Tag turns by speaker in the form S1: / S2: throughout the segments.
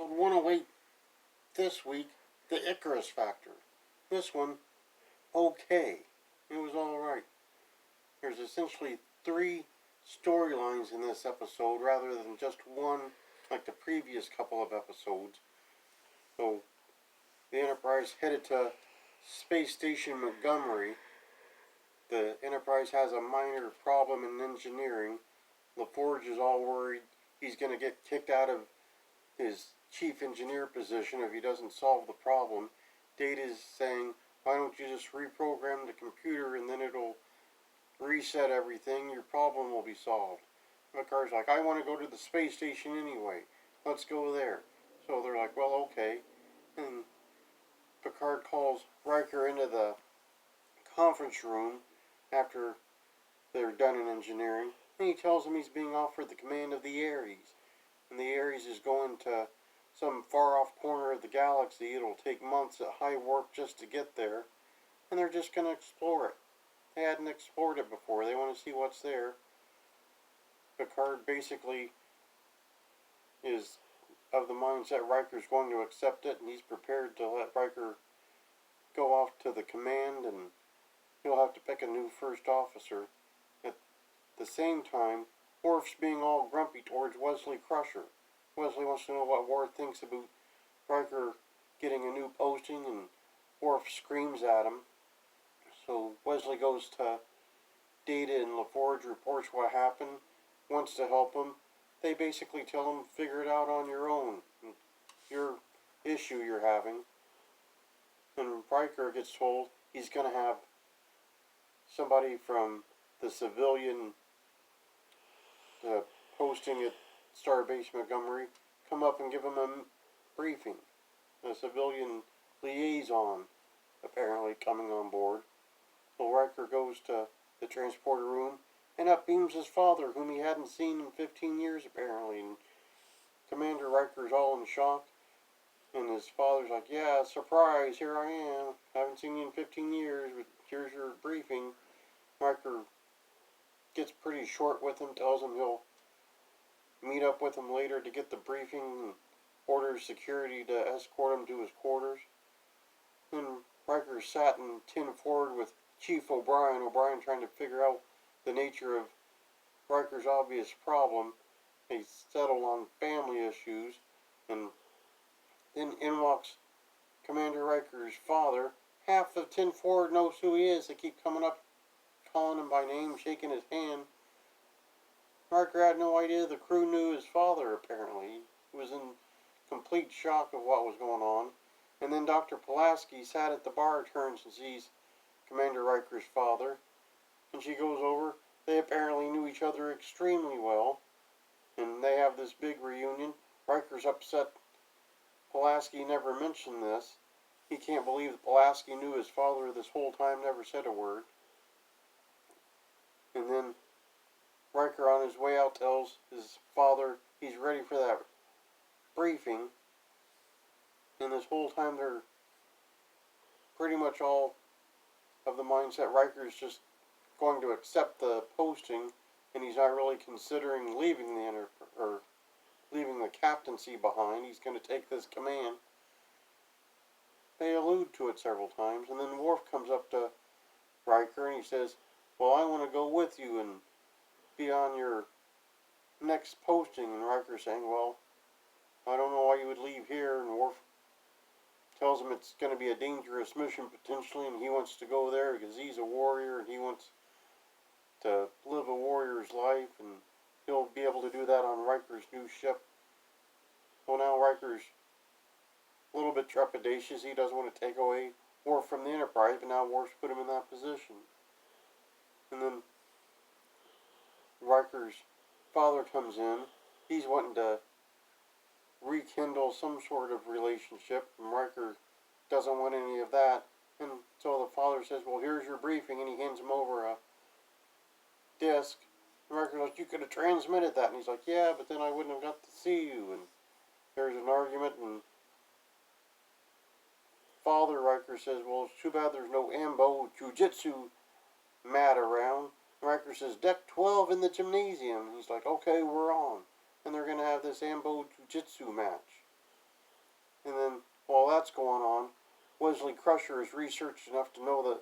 S1: Episode 108 this week, the Icarus Factor. This one, okay. It was alright. There's essentially 3 storylines in this episode rather than just one like the previous couple of episodes. So, the Enterprise headed to Space Station Montgomery. The Enterprise has a minor problem in engineering. LaForge is all worried he's going to get kicked out of his chief engineer position if he doesn't solve the problem. Data's saying, why don't you just reprogram the computer and then it'll reset everything, your problem will be solved. Picard's like, I want to go to the space station anyway. Let's go there. So they're like, well, okay. And Picard calls Riker into the conference room after they're done in engineering. And he tells him he's being offered the command of the Ares. And the Ares is going to some far-off corner of the galaxy. It'll take months at high warp just to get there. And they're just going to explore it. They hadn't explored it before. They want to see what's there. Picard basically is of the mindset Riker's going to accept it, and he's prepared to let Riker go off to the command, and he'll have to pick a new first officer. At the same time, Worf's being all grumpy towards Wesley Crusher. Wesley wants to know what Worf thinks about Riker getting a new posting, and Worf screams at him. So Wesley goes to Data, and LaForge reports what happened, wants to help him. They basically tell him, figure it out on your own. Your issue you're having. And Riker gets told he's going to have somebody from the civilian posting at Starbase Montgomery come up and give him a briefing. A civilian liaison apparently coming on board. So Riker goes to the transporter room and up beams his father, whom he hadn't seen in 15 years apparently. And Commander Riker's all in shock. And his father's like, yeah, surprise, here I am. Haven't seen you in 15 years, but here's your briefing. Riker gets pretty short with him, tells him he'll meet up with him later to get the briefing, and orders security to escort him to his quarters. And Riker sat in tin forward with Chief O'Brien. O'Brien trying to figure out the nature of Riker's obvious problem. They settle on family issues, and then in walks Commander Riker's father. Half of tin forward knows who he is. They keep coming up, calling him by name, shaking his hand. Riker had no idea the crew knew his father, apparently. He was in complete shock of what was going on. And then Dr. Pulaski sat at the bar, turns and sees Commander Riker's father. And she goes over. They apparently knew each other extremely well. And they have this big reunion. Riker's upset Pulaski never mentioned this. He can't believe that Pulaski knew his father this whole time, never said a word. And then Riker on his way out tells his father he's ready for that briefing. And this whole time they're pretty much all of the mindset Riker's just going to accept the posting, and he's not really considering leaving leaving the captaincy behind. He's going to take this command. They allude to it several times, and then Worf comes up to Riker and he says, well, I want to go with you and be on your next posting. And Riker's saying, well, I don't know why you would leave here. And Worf tells him it's going to be a dangerous mission potentially, and he wants to go there because he's a warrior and he wants to live a warrior's life, and he'll be able to do that on Riker's new ship. So now Riker's a little bit trepidatious. He doesn't want to take away Worf from the Enterprise, but now Worf's put him in that position. And then Riker's father comes in. He's wanting to rekindle some sort of relationship, and Riker doesn't want any of that. And so the father says, well, here's your briefing, and he hands him over a disc. And Riker's like, you could have transmitted that. And he's like, yeah, but then I wouldn't have got to see you. And there's an argument, and Father Riker says, well, it's too bad there's no Ambo Jiu-Jitsu mat around. Riker says, deck 12 in the gymnasium. And he's like, okay, we're on. And they're going to have this Ambo Jiu-Jitsu match. that's going on. Wesley Crusher is researched enough to know that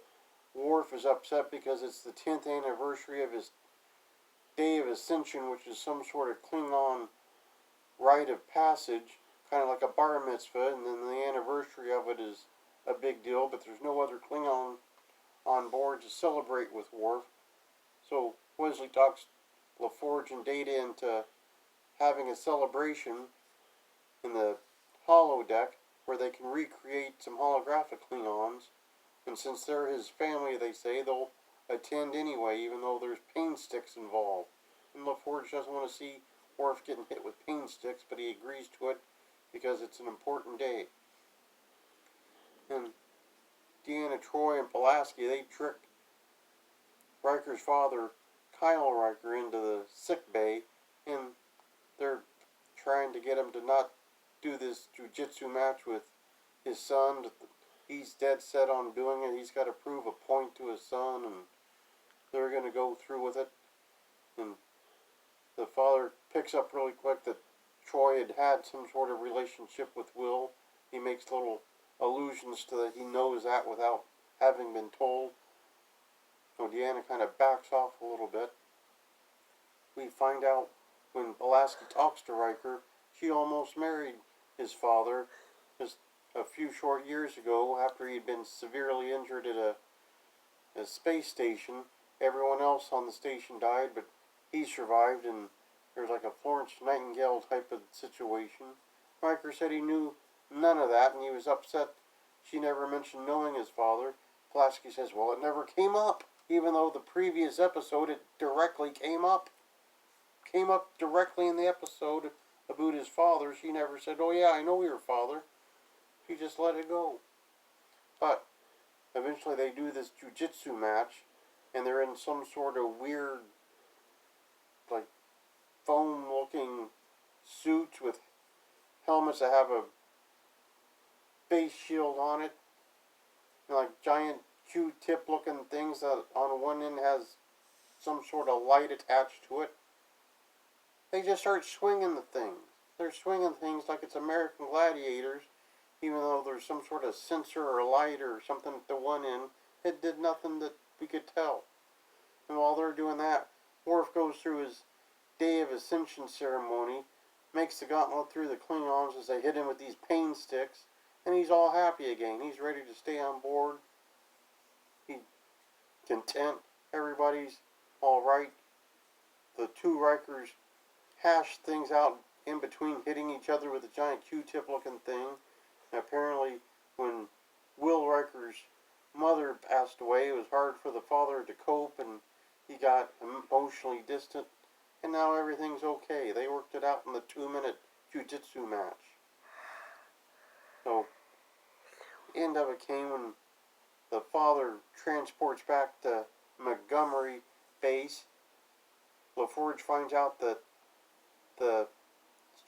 S1: Worf is upset because it's the 10th anniversary of his Day of Ascension, which is some sort of Klingon rite of passage, kind of like a bar mitzvah, and then the anniversary of it is a big deal, but there's no other Klingon on board to celebrate with Worf. So Wesley talks LaForge and Data into having a celebration in the holodeck where they can recreate some holographic Klingons, and since they're his family, they say, they'll attend anyway, even though there's pain sticks involved. And LaForge doesn't want to see Worf getting hit with pain sticks, but he agrees to it because it's an important day. And Deanna Troi and Pulaski, they trick Riker's father, Kyle Riker, into the sick bay, and they're trying to get him to not do this jiu-jitsu match with his son. He's dead set on doing it. He's got to prove a point to his son, and they're going to go through with it. And the father picks up really quick that Troy had some sort of relationship with Will. He makes little allusions to that he knows that without having been told. So Deanna kind of backs off a little bit. We find out when Pulaski talks to Riker, she almost married his father just a few short years ago after he'd been severely injured at a space station. Everyone else on the station died, but he survived, and there was like a Florence Nightingale type of situation. Riker said he knew none of that, and he was upset she never mentioned knowing his father. Pulaski says, well, it never came up, even though the previous episode it directly came up. Came up directly in the episode about his father. She never said, oh yeah, I know your father. She just let it go. But eventually they do this jiu-jitsu match, and they're in some sort of weird, like, foam-looking suits with helmets that have a face shield on it, and like giant Q-tip looking things that on one end has some sort of light attached to it. They just start swinging the things. They're swinging things like it's American Gladiators, even though there's some sort of sensor or light or something at the one end. It did nothing that we could tell. And while they're doing that, Worf goes through his Day of Ascension ceremony, makes the gauntlet through the Klingons as they hit him with these pain sticks, and he's all happy again. He's ready to stay on board. He's content. Everybody's all right. The two Rikers hash things out in between hitting each other with a giant Q-tip looking thing. And apparently when Will Riker's mother passed away, it was hard for the father to cope, and he got emotionally distant, and now everything's okay. They worked it out in the 2-minute jiu-jitsu match. So the end of it came when the father transports back to Montgomery base. LaForge finds out that the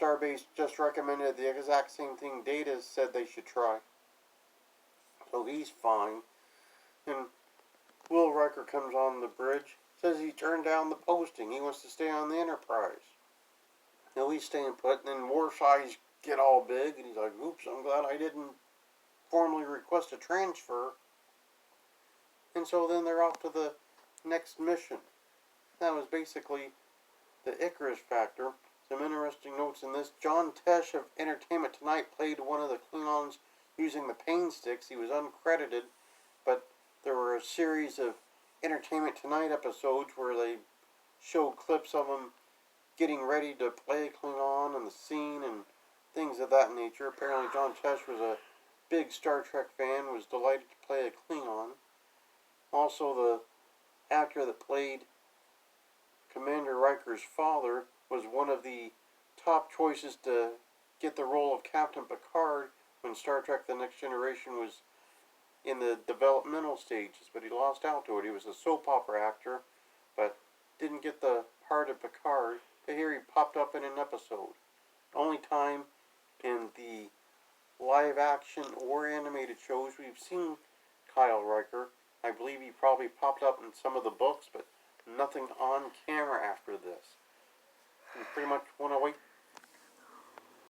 S1: Starbase just recommended the exact same thing Data said they should try. So he's fine. And Will Riker comes on the bridge, says he turned down the posting. He wants to stay on the Enterprise. No, he's staying put, and then Worf's eyes get all big, and he's like, oops, I'm glad I didn't formally request a transfer. And so then they're off to the next mission. That was basically the Icarus Factor. Some interesting notes in this. John Tesh of Entertainment Tonight played one of the Klingons using the pain sticks. He was uncredited, but there were a series of Entertainment Tonight episodes where they showed clips of him getting ready to play a Klingon and the scene and things of that nature. Apparently John Tesh was a big Star Trek fan, was delighted to play a Klingon. Also, the actor that played Commander Riker's father was one of the top choices to get the role of Captain Picard when Star Trek The Next Generation was in the developmental stages, but he lost out to it. He was a soap opera actor, but didn't get the part of Picard. But here he popped up in an episode. Only time in the live action or animated shows we've seen Kyle Riker. I believe he probably popped up in some of the books, but nothing on camera after this. You pretty much want to wait